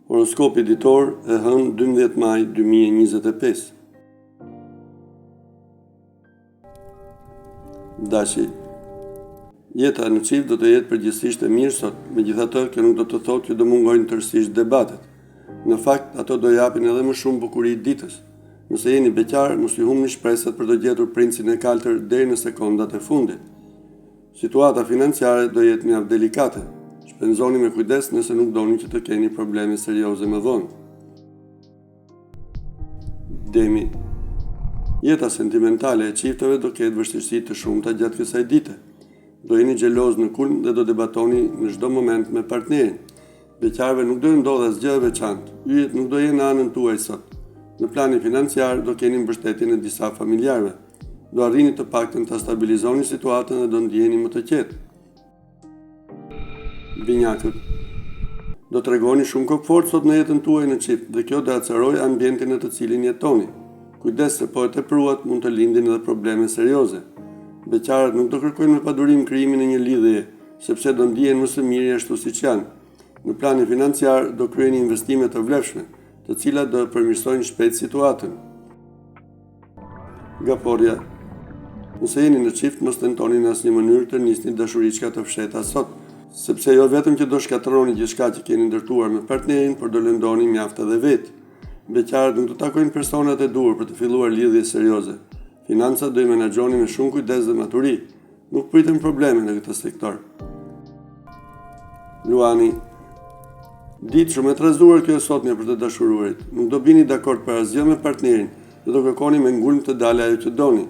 Horoskopi ditor e hënë 12 maj 2025. Dashi, jeta në çift do të jetë përgjithsisht e mirë sot, megjithatë kjo nuk do të thotë që do mungojnë tërësisht debatet. Në fakt, ato do japin edhe më shumë bukuri ditës. Nëse jeni beqar, mos ju humni shpresat për të gjetur princin e kaltër deri në sekondat e fundit. Situata financiare do jetë mjaft delikate. Shpenzoni me kujdes nëse nuk doni që të keni probleme serioze më vonë. Demi, jeta sentimentale e çifteve do ketë vështirësi të shumta gjatë kësaj dite. Do jeni xheloz në kulm dhe do debatoni në çdo moment me partnerin. Beqarëve nuk do ndodhë asgjë e veçantë. Yjet nuk do jenë në anën tuaj sot. Në planin financiar do keni mbështetjen e disa familjarëve. Do arrini të paktën ta stabilizoni situatën dhe do ndjeheni më të qetë. Binjakët, do të tregoni shumë komfort sot në jetën tuaj në çift dhe kjo do acerojë ambientin në të cilin jetoni. Kujdes se po e tepruat mund të lindin edhe probleme serioze. Beqarët nuk do kërkojnë me padurim krijimin e një lidhjeje, sepse do ndihen më së miri ashtu siç janë. Në planin financiar do kryeni investime të vlefshme, të cilat do përmirësojnë shpejt situatën. Gaporja, nëse jeni në çift mos tentoni në asnjë mënyrë të nisni dashuriçka të fshehta sot, sepse jo vetëm që do shkatërroni gjithçka që keni ndërtuar me partnerin, por do lëndoni mjaft edhe vetë. Beqarët nuk do takojnë personat e duhur për të filluar lidhje serioze. Financat do i menaxhoni me shumë kujdes dhe maturi. Nuk pritën probleme në këtë sektor. Luani, ditë shumë e trazuar kjo e sotmja për të dashuruarit. Nuk do bini dakord për asgjë me partnerin dhe do kërkoni me ngulm të dalë ajo që doni.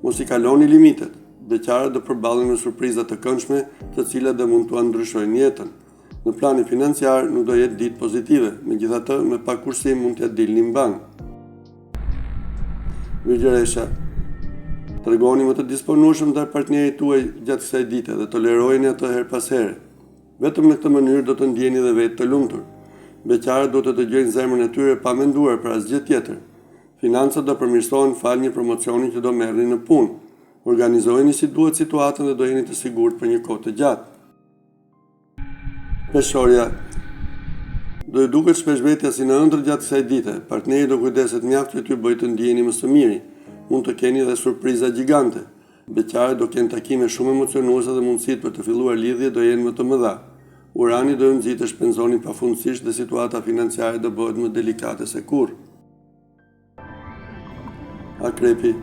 Mos i kaloni limitet. Beqarët do përballen me surpriza të këndshme, të cilat do mund t'u ndryshojnë jetën. Në planin financiar nuk do jetë ditë pozitive, megjithatë me pak kursim mund t'ja dilni mban. Virgjëresha, tregoni më të disponueshëm ndaj partnerit tuaj gjatë kësaj dite dhe tolerojeni atë her pas here. Vetëm në këtë mënyrë do të ndjeni dhe vetë të lumtur. Beqarët do të dëgjojnë zemrën e tyre pa menduar për asgjë tjetër. Financat do përmirësohen fal një promocioni që do merrni në punë. Organizojeni si duhet situatën dhe do jeni të sigurt për një kohë të gjatë. Peshorja, do ju duket shpeshvetja si në ëndër gjatë kësaj dite. Partneri do kujdeset mjaft që t'ju bëjë të ndjeheni më së miri. Mund të keni edhe surpriza gjigante. Beqarët do kenë takime shumë emocionuese dhe mundësitë për të filluar lidhje do jenë më të mëdha. Urani do ju nxjit të shpenzoni pafundësisht dhe situata financiare do bëhet më delikate se kurrë. Akrepi,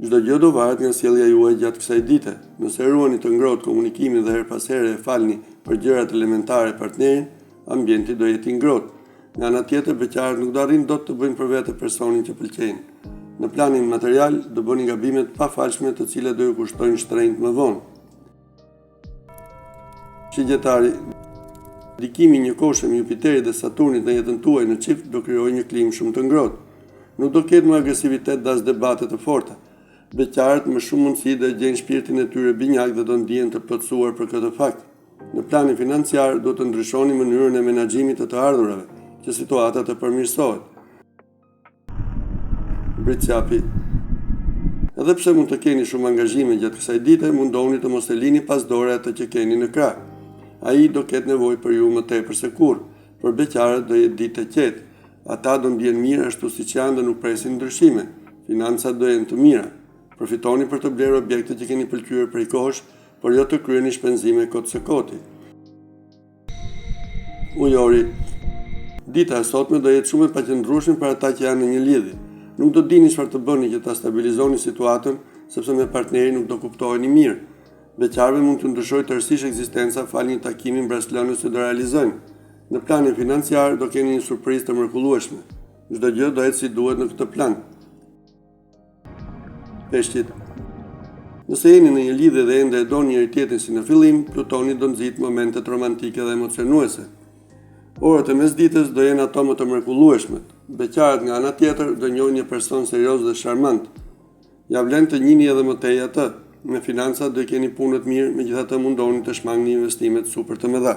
çdo gjë do varet nga sjellja juaj gjatë kësaj dite. Nëse ruani të ngrohtë komunikimin dhe her pas here e falni për gjërat elementare partnerin, ambienti do jetë i ngrohtë. Nga ana tjetër, beqarët nuk do arrijnë dot të bëjnë për vete personin që pëlqejnë. Në planin material do bëni gabime të pafalshme të cilat do ju kushtojnë shtrenjtë më vonë. Shigjetari, ndikimi i njëkohshëm i Jupiterit dhe Saturnit në jetën tuaj në çift do krijojë një klimë shumë të ngrohtë. Nuk do ketë më agresivitet dhe as debate të forta. Beqarët më shumë mundësi do gjejnë shpirtin e tyre binjak dhe do ndihen të plotësuar për këtë fakt. Në planin financiar do të ndryshoni mënyrën e menaxhimit të ardhurave, që situata të përmirësohet. Britsjapi, edhe pse mund të keni shumë angazhime gjatë kësaj dite, mundoni të mos e lini pas dore atë që keni në krah. Ai do ketë nevojë për ju më tepër se kurrë. Për beqarët do jetë ditë e qetë. Ata do ndjen mirë ashtu siç janë dhe nuk presin ndryshime. Financat do jenë të mira. Përfitoni për të blerë objekte që keni pëlqyer prej kohësh, por jo të kryeni shpenzime kot së koti. Ujori, dita e sotme do jetë shumë e paqëndrueshme për ata që janë në një lidhje. Nuk do dini çfarë të bëni që ta stabilizoni situatën, sepse me partnerin nuk do kuptoheni mirë. Beqarëve mund të ndryshojë tërësisht ekzistenca fal një takimi mbretëlënës që do realizojnë. Në planin financiar do keni një surprizë të mrekullueshme. Çdo gjë do ecë si duhet në këtë plan. Peshqit, nëse jeni në një lidhje dhe ende e doni njëri tjetrin si në fillim, Plutoni do nxjit momentet romantike dhe emocionuese. Orët e mesditës do jenë ato më të mrekullueshme. Beqarët nga ana tjetër do njohin një person serioz dhe sharmant. Ja vlen të njihni edhe më tej atë. Me financat do keni punë të mirë, megjithatë mundoni të shmangni investimet super të mëdha.